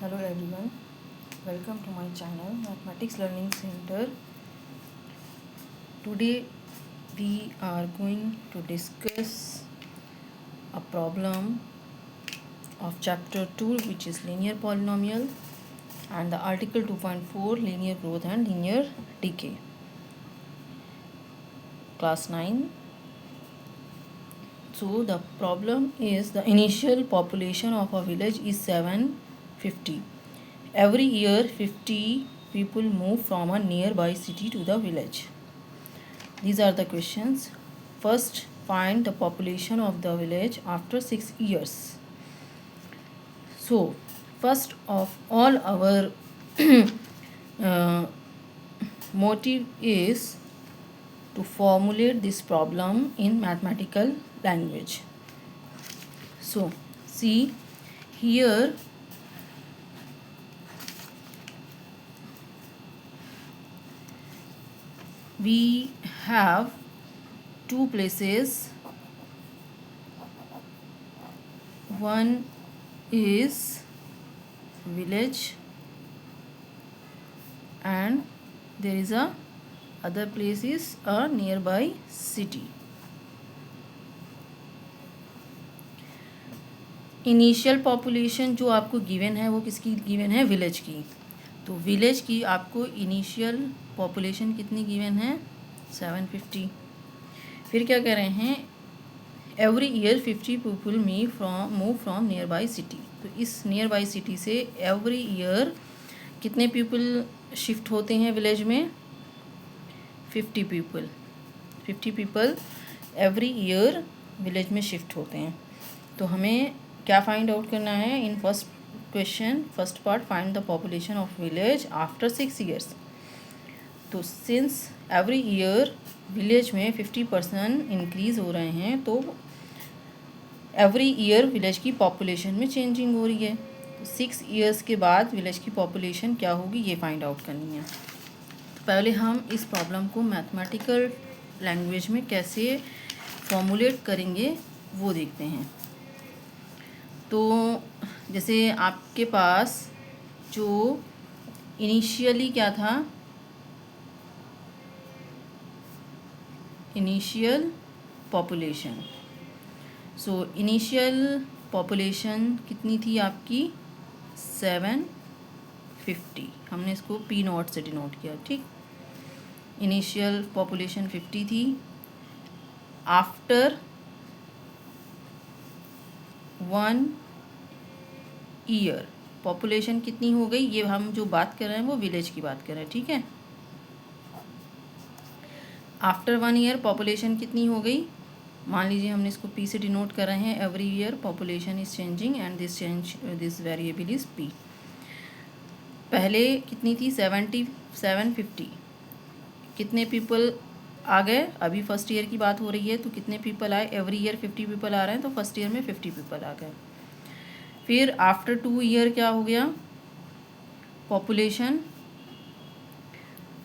Hello everyone, welcome to my channel Mathematics Learning Center. Today we are going to discuss a problem of chapter 2, which is linear polynomial, and the article 2.4 linear growth and linear decay. Class 9. So the problem is the initial population of a village is 750. Every year 50 people move from a nearby city to the village. These are the questions. First, find the population of the village after 6 years. So, first of all, our motive is to formulate this problem in mathematical language. So, see here we have two places. One is village and there is a other place is a nearby city. Initial population जो आपको given है वो किसकी given है? Village की. तो village की आपको इनिशियल पॉपुलेशन कितनी गिवन है? 750. फिर क्या कह रहे हैं? Every year 50 people move from near by city. तो इस नियर बाई सिटी से एवरी ईयर कितने पीपल शिफ्ट होते हैं विलेज में? 50 people. 50 people every year village में शिफ्ट होते हैं. तो हमें क्या फाइंड आउट करना है? In first question first part, find the population of village after 6 years. तो सिंस एवरी ईयर विलेज में 50% इंक्रीज़ हो रहे हैं तो एवरी ईयर विलेज की पॉपुलेशन में चेंजिंग हो रही है. तो 6 ईयर्स के बाद विलेज की पॉपुलेशन क्या होगी ये फाइंड आउट करनी है. तो पहले हम इस प्रॉब्लम को मैथमेटिकल लैंग्वेज में कैसे फॉर्मुलेट करेंगे वो देखते हैं. तो जैसे आपके पास जो इनिशियली क्या था? Initial population. So initial population कितनी थी आपकी? 750. हमने इसको पी नॉट से डिनोट किया. ठीक, इनिशियल पॉपुलेशन 50 थी. आफ्टर 1 ईयर पॉपुलेशन कितनी हो गई? ये हम जो बात कर रहे हैं वो विलेज की बात कर रहे हैं. ठीक है, आफ्टर 1 ईयर पॉपुलेशन कितनी हो गई? मान लीजिए हमने इसको पी से डिनोट कर रहे हैं. Every year population is changing and this variable is P. पहले कितनी थी? 750. कितने पीपल आ गए? अभी फर्स्ट ईयर की बात हो रही है तो कितने पीपल आए? एवरी ईयर 50 पीपल आ रहे हैं तो फर्स्ट ईयर में 50 पीपल आ गए. फिर आफ्टर 2 ईयर क्या हो गया? Population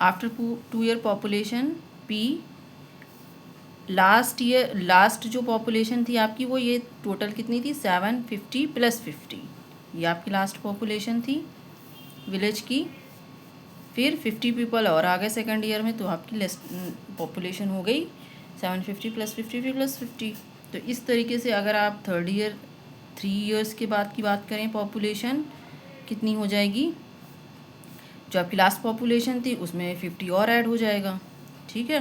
after 2 year population P. Last जो पॉपुलेशन थी आपकी वो ये टोटल कितनी थी? 750 प्लस 50. ये आपकी लास्ट पॉपुलेशन थी विलेज की. फिर 50 पीपल और आ गए सेकेंड ईयर में तो आपकी पॉपुलेशन हो गई 750 प्लस 50 प्लस 50. तो इस तरीके से अगर आप 3 ईयर्स के बाद की बात करें पॉपुलेशन कितनी हो जाएगी? जो आपकी लास्ट पॉपुलेशन थी उसमें 50 और ऐड हो जाएगा. ठीक है,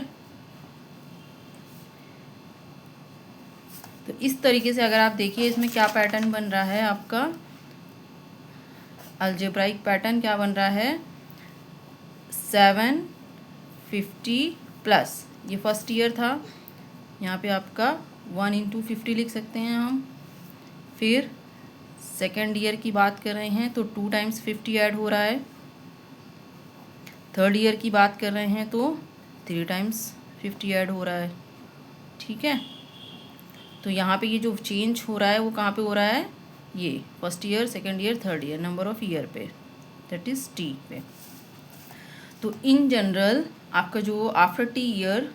तो इस तरीके से अगर आप देखिए इसमें क्या पैटर्न बन रहा है आपका अलजेब्राइक पैटर्न. क्या बन रहा है? 750 प्लस ये फर्स्ट ईयर था. यहाँ पे आपका 1 इंटू 50 लिख सकते हैं हम. फिर सेकेंड ईयर की बात कर रहे हैं तो 2 टाइम्स 50 ऐड हो रहा है. थर्ड ईयर की बात कर रहे हैं तो 3 टाइम्स 50 ऐड हो रहा है. ठीक है, तो यहाँ पे ये जो चेंज हो रहा है वो कहाँ पे हो रहा है? ये first year second year third year number of year पे, दैट इज़ टी पे. तो इन जनरल आपका जो after T year,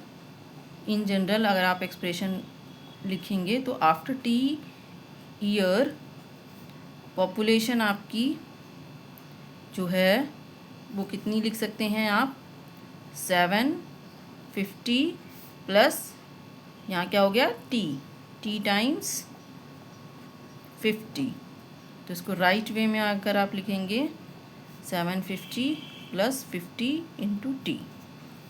in general अगर आप एक्सप्रेशन लिखेंगे तो आफ्टर टी ईयर पॉपुलेशन आपकी जो है वो कितनी लिख सकते हैं आप, 750 प्लस यहाँ क्या हो गया टी टाइम्स 50। तो इसको राइट वे में अगर आप लिखेंगे 750 प्लस 50 इंटू टी,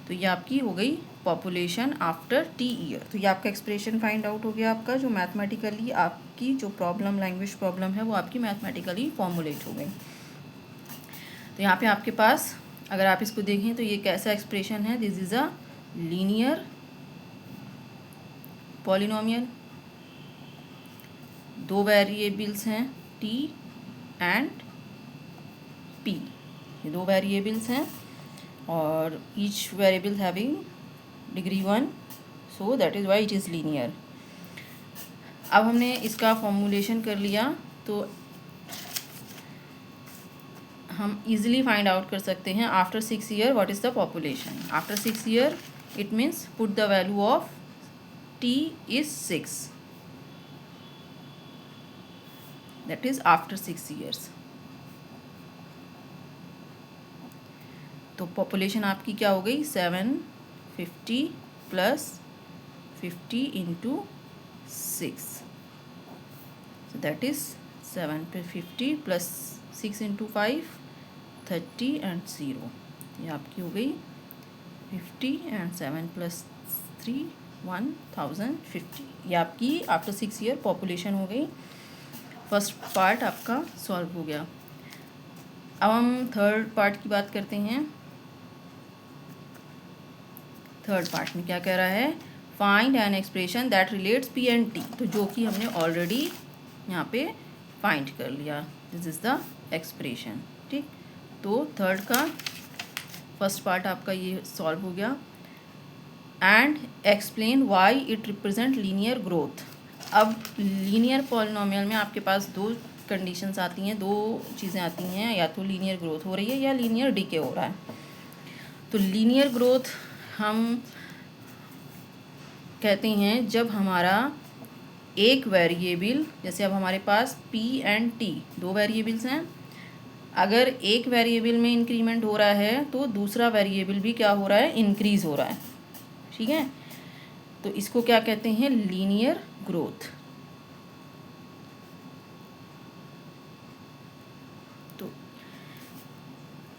तो ये आपकी हो गई पॉपुलेशन आफ्टर टी ईयर। तो ये आपका एक्सप्रेशन फाइंड आउट हो गया आपका, जो मैथमेटिकली आपकी जो प्रॉब्लम, लैंग्वेज प्रॉब्लम है वो आपकी मैथमेटिकली फॉर्मुलेट हो गई। तो यहाँ पे आपके पास अगर आप इसको देखें तो ये कैसा एक्सप्रेशन है, this is a linear polynomial, दो वेरिएबल्स हैं टी एंड पी, ये दो वेरिएबल्स हैं और each variable having degree 1, so that is why it is linear. अब हमने इसका फॉर्मूलेशन कर लिया तो हम इजीली फाइंड आउट कर सकते हैं after 6 year what is the population. After 6 year it means put the value of T is 6, that is after 6 years. तो पॉपुलेशन आपकी क्या हो गई, 750 plus 50 into 6, so that is 750 plus 6 into 5 30 and 0, ये आपकी हो गई 50 एंड 7 प्लस 3 1050। ये आपकी आफ्टर 6 ईयर पॉपुलेशन हो गई। फर्स्ट पार्ट आपका सॉल्व हो गया। अब हम थर्ड पार्ट की बात करते हैं। थर्ड पार्ट में क्या कह रहा है, find an expression that relates P and T, तो जो कि हमने ऑलरेडी यहाँ पे फाइंड कर लिया, दिस इज़ द एक्सप्रेशन। ठीक, तो थर्ड का फर्स्ट पार्ट आपका ये सॉल्व हो गया। And explain why it represent linear growth. अब लीनियर पॉलिनोमियल में आपके पास दो कंडीशंस आती हैं, दो चीज़ें आती हैं, या तो लीनियर ग्रोथ हो रही है या लीनियर डीके हो रहा है। तो लीनियर ग्रोथ हम कहते हैं जब हमारा एक वेरिएबल, जैसे अब हमारे पास p एंड t दो वेरिएबल्स हैं, अगर एक वेरिएबल में इंक्रीमेंट हो रहा है तो दूसरा वेरिएबल भी क्या हो रहा है, इंक्रीज़ हो रहा है। ठीक है, तो इसको क्या कहते हैं, लीनियर ग्रोथ। तो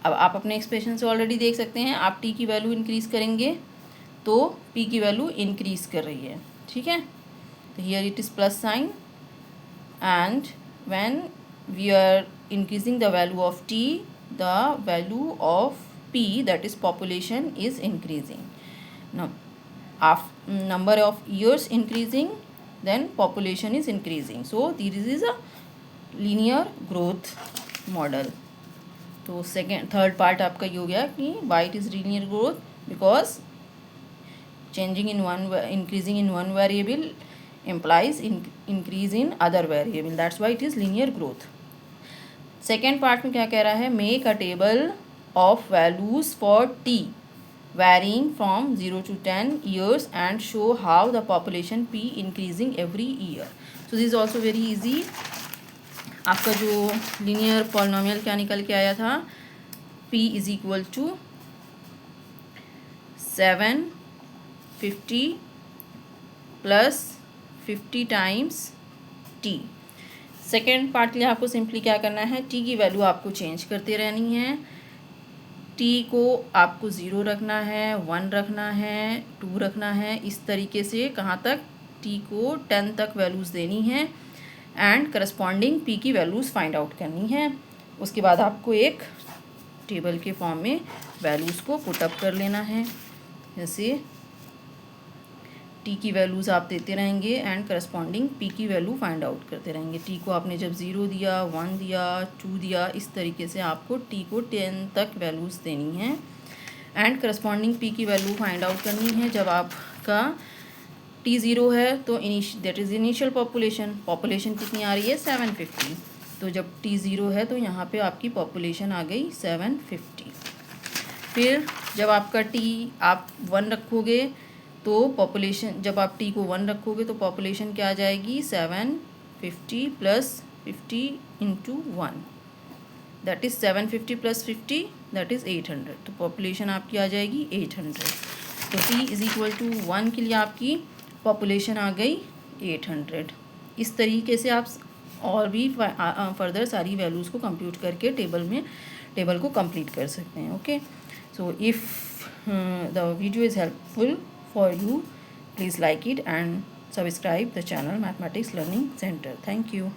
अब आप अपने एक्सप्रेशन से ऑलरेडी देख सकते हैं, आप t की वैल्यू इंक्रीज़ करेंगे तो p की वैल्यू इंक्रीज़ कर रही है। ठीक है, तो here it is plus sign, and when we are increasing the value of t, the value of p, that is population, is increasing. Now number of years increasing, then population is increasing, so this is a linear growth model. तो third part आपका ये हो गया कि why it is linear growth, because increasing in one variable implies increase in other variable, that's why it is linear growth. Second part में क्या कह रहा है, make a table of values for T varying from 0 to 10 years and show how the population P increasing every year. So this is also very easy. आपका जो linear polynomial क्या निकल के आया था, p is equal to 750 plus 50 times t। Second part के लिए आपको सिंपली क्या करना है, टी की वैल्यू आपको चेंज करते रहनी है। टी को आपको 0 रखना है, 1 रखना है, 2 रखना है, इस तरीके से कहाँ तक, टी को 10 तक वैल्यूज़ देनी है एंड करस्पॉन्डिंग पी की वैल्यूज़ फाइंड आउट करनी है। उसके बाद आपको एक टेबल के फॉर्म में वैल्यूज़ को पुटअप कर लेना है। जैसे टी की वैल्यूज़ आप देते रहेंगे एंड करस्पॉन्डिंग पी की वैल्यू फाइंड आउट करते रहेंगे। टी को आपने जब 0 दिया, 1 दिया, 2 दिया, इस तरीके से आपको टी को 10 तक वैल्यूज़ देनी है एंड करस्पॉन्डिंग पी की वैल्यू फाइंड आउट करनी है। जब आपका टी 0 है तो दैट इज़ इनिशियल पॉपुलेशन कितनी आ रही है, 750। तो जब टी 0 है तो यहाँ पे आपकी पॉपुलेशन आ गई 750। फिर जब आपका टी आप 1 रखोगे तो पॉपुलेशन, जब आप टी को 1 रखोगे तो पॉपुलेशन क्या आ जाएगी, 750 plus 50 into 1, that is 750 plus 50 that is 800। तो पॉपुलेशन आपकी आ जाएगी 800। तो P इज़ इक्वल टू 1 के लिए आपकी पॉपुलेशन आ गई 800। इस तरीके से आप और भी फर्दर सारी वैल्यूज़ को कंप्यूट करके टेबल को कंप्लीट कर सकते हैं। Okay, so if the video is helpful for you, please like it and subscribe the channel Mathematics Learning Center. Thank you.